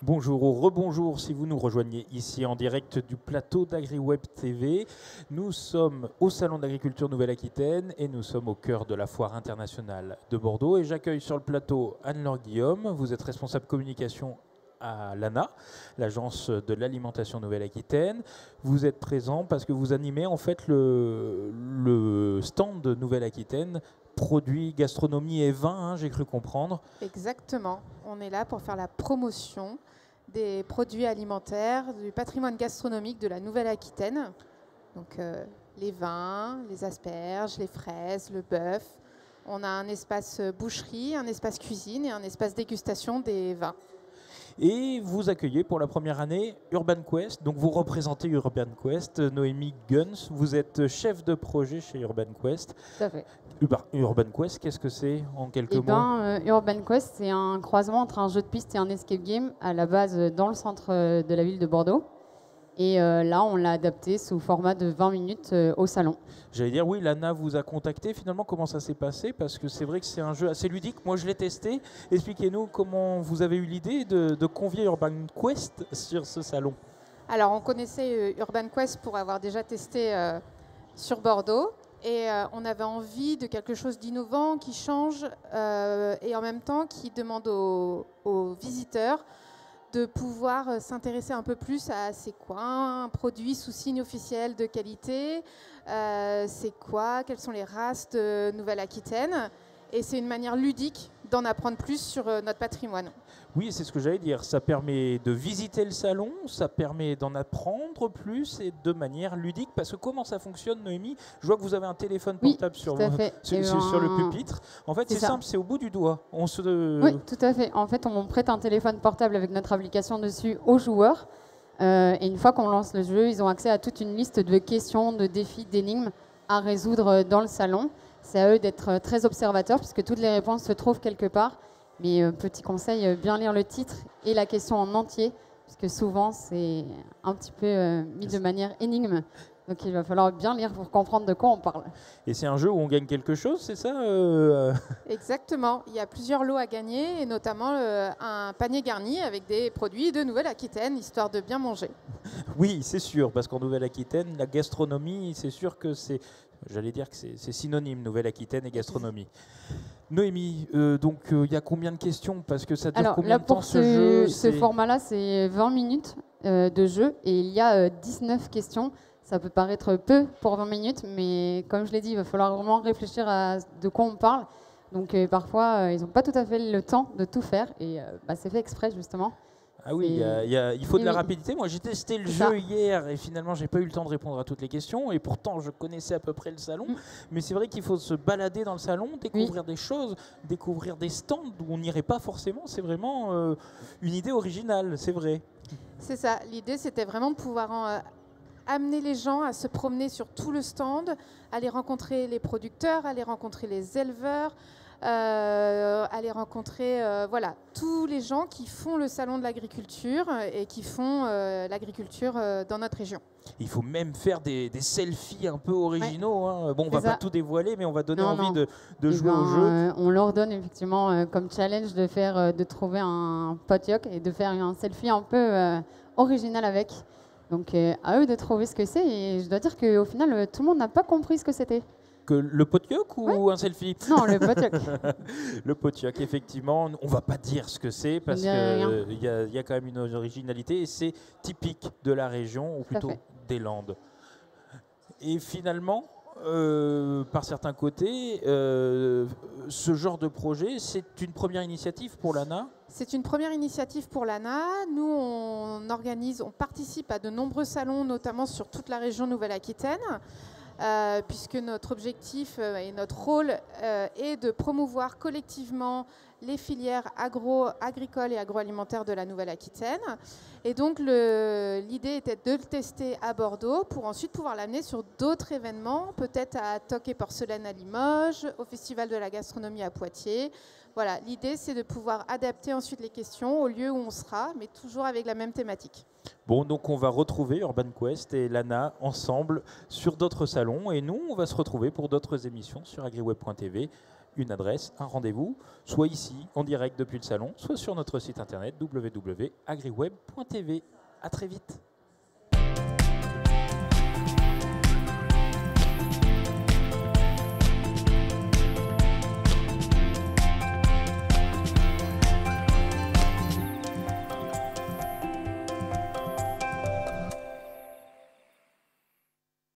Bonjour ou rebonjour si vous nous rejoignez ici en direct du plateau d'AgriWeb TV. Nous sommes au Salon d'Agriculture Nouvelle-Aquitaine et nous sommes au cœur de la Foire internationale de Bordeaux. Et j'accueille sur le plateau Anne-Laure Guillaume. Vous êtes responsable communication à l'ANA, l'Agence de l'Alimentation Nouvelle-Aquitaine. Vous êtes présent parce que vous animez en fait le stand de Nouvelle-Aquitaine, produits, gastronomie et vin, j'ai cru comprendre. Exactement. On est là pour faire la promotion des produits alimentaires, du patrimoine gastronomique de la Nouvelle-Aquitaine. Donc les vins, les asperges, les fraises, le bœuf. On a un espace boucherie, un espace cuisine et un espace dégustation des vins. Et vous accueillez pour la première année Urban Quest. Donc vous représentez Urban Quest, Noémie Guns. Vous êtes chef de projet chez Urban Quest. Tout à fait. Urban Quest, qu'est-ce que c'est en quelques mots? Urban Quest, c'est un croisement entre un jeu de piste et un escape game, à la base dans le centre de la ville de Bordeaux. Et là, on l'a adapté sous format de 20 minutes au salon. J'allais dire, oui, l'ANA vous a contacté. Finalement, comment ça s'est passé? Parce que c'est vrai que c'est un jeu assez ludique. Moi, je l'ai testé. Expliquez-nous comment vous avez eu l'idée de convier Urban Quest sur ce salon. Alors, on connaissait Urban Quest pour avoir déjà testé sur Bordeaux. Et on avait envie de quelque chose d'innovant, qui change et en même temps qui demande aux visiteurs de pouvoir s'intéresser un peu plus à c'est quoi un produit sous signe officiel de qualité, c'est quoi, quelles sont les races de Nouvelle-Aquitaine. Et c'est une manière ludique d'en apprendre plus sur notre patrimoine. Oui, c'est ce que j'allais dire. Ça permet de visiter le salon, ça permet d'en apprendre plus et de manière ludique. Parce que comment ça fonctionne, Noémie? Je vois que vous avez un téléphone portable sur le pupitre. En fait, c'est simple, c'est au bout du doigt. Oui, tout à fait. En fait, on prête un téléphone portable avec notre application dessus aux joueurs. Et une fois qu'on lance le jeu, ils ont accès à toute une liste de questions, de défis, d'énigmes à résoudre dans le salon. C'est à eux d'être très observateurs puisque toutes les réponses se trouvent quelque part. Mais petit conseil, bien lire le titre et la question en entier, puisque souvent c'est un petit peu mis de manière énigme. Donc il va falloir bien lire pour comprendre de quoi on parle. Et c'est un jeu où on gagne quelque chose, c'est ça Exactement. Il y a plusieurs lots à gagner, et notamment un panier garni avec des produits de Nouvelle-Aquitaine, histoire de bien manger. Oui, c'est sûr, parce qu'en Nouvelle-Aquitaine, la gastronomie, c'est sûr que c'est... J'allais dire que c'est synonyme, Nouvelle-Aquitaine et gastronomie. Noémie, donc il y a combien de questions? Parce que ça dure combien de temps ce jeu? Ce format-là, c'est 20 minutes de jeu et il y a 19 questions. Ça peut paraître peu pour 20 minutes, mais comme je l'ai dit, il va falloir vraiment réfléchir à de quoi on parle. Donc parfois, ils n'ont pas tout à fait le temps de tout faire et c'est fait exprès justement. Ah oui, il faut de la rapidité. Moi, j'ai testé le jeu hier et finalement, j'ai pas eu le temps de répondre à toutes les questions. Et pourtant, je connaissais à peu près le salon. Mais c'est vrai qu'il faut se balader dans le salon, découvrir des choses, découvrir des stands où on n'irait pas forcément. C'est vraiment une idée originale, c'est vrai. C'est ça. L'idée, c'était vraiment de pouvoir amener les gens à se promener sur tout le stand, aller rencontrer les producteurs, aller rencontrer les éleveurs, aller rencontrer tous les gens qui font le salon de l'agriculture et qui font l'agriculture dans notre région. Il faut même faire des selfies un peu originaux. Ouais. Bon, on ne va pas tout dévoiler, mais on va donner envie de jouer au jeu. On leur donne effectivement comme challenge de trouver un potluck et de faire un selfie un peu original avec. Donc à eux de trouver ce que c'est. Et je dois dire qu'au final, tout le monde n'a pas compris ce que c'était. Que le potluck ou un selfie? Non, le potluck. Le potluck, effectivement. On ne va pas dire ce que c'est parce qu'il y a quand même une originalité et c'est typique de la région ou plutôt des Landes. Et finalement, par certains côtés, ce genre de projet, c'est une première initiative pour l'ANA? C'est une première initiative pour l'ANA. Nous, on participe à de nombreux salons, notamment sur toute la région Nouvelle-Aquitaine. Puisque notre objectif et notre rôle est de promouvoir collectivement les filières agricoles et agroalimentaires de la Nouvelle-Aquitaine. Et donc l'idée était de le tester à Bordeaux pour ensuite pouvoir l'amener sur d'autres événements, peut-être à Toc et Porcelaine à Limoges, au Festival de la gastronomie à Poitiers. Voilà, l'idée c'est de pouvoir adapter ensuite les questions au lieu où on sera, mais toujours avec la même thématique. Bon, donc on va retrouver Urban Quest et l'ANA ensemble sur d'autres salons et nous, on va se retrouver pour d'autres émissions sur agriweb.tv. une adresse, un rendez-vous, soit ici, en direct depuis le salon, soit sur notre site internet www.agriweb.tv. À très vite.